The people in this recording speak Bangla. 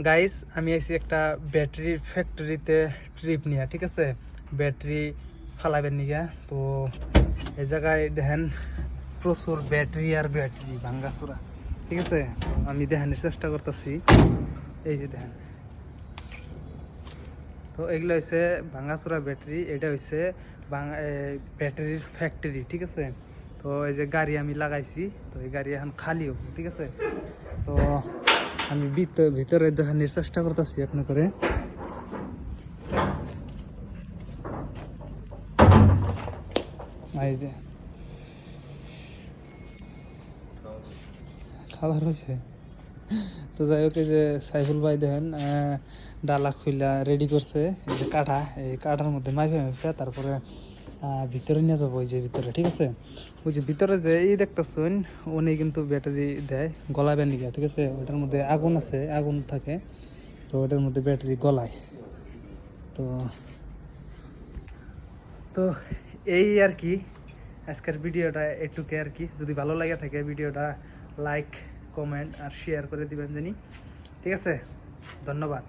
গাইস আমি আইছি একটা ব্যাটারি ফ্যাক্টরিতে ট্রিপ নিয়ে, ঠিক আছে? ব্যাটারি ফালাবেন নিগা। তো এই জায়গায় দেখেন প্রচুর ব্যাটারি আর ব্যাটারি ভাঙ্গাচুরা, ঠিক আছে? তো আমি দেখানোর চেষ্টা করতেছি। এই যে দেখেন, তো এগুলো হচ্ছে ভাঙ্গাচুরা ব্যাটারি। এটা হচ্ছে ব্যাটারির ফ্যাক্টরি, ঠিক আছে? তো এই যে গাড়ি আমি লাগাইছি, তো এই গাড়ি এখন খালি হবো, ঠিক আছে? তো আমি ভিতরে দেখানোর চেষ্টা করতেছি আপনার করে। এই যে খাবার হয়েছে। তো যাই হোক, এই যে সাইফুল ভাই দেখেন ডালা খুইলা রেডি করছে। এই যে কাঠা, এই কাঠার মধ্যে মাইফে মাইফে তারপরে ভিতরে নিয়ে যাবো। ওই যে ভিতরে, ঠিক আছে? ওই যে ভিতরে যে এই দেখতেছেন, উনি কিন্তু ব্যাটারি দেয় গলাবেন নিগা, ঠিক আছে? ওটার মধ্যে আগুন আছে, আগুন থাকে, তো ওটার মধ্যে ব্যাটারি গলায়। তো তো এই আর কি আজকের ভিডিওটা এটুকে আর কি। যদি ভালো লাগে থাকে ভিডিওটা লাইক, কমেন্ট আর শেয়ার করে দিবেন জানি, ঠিক আছে? ধন্যবাদ।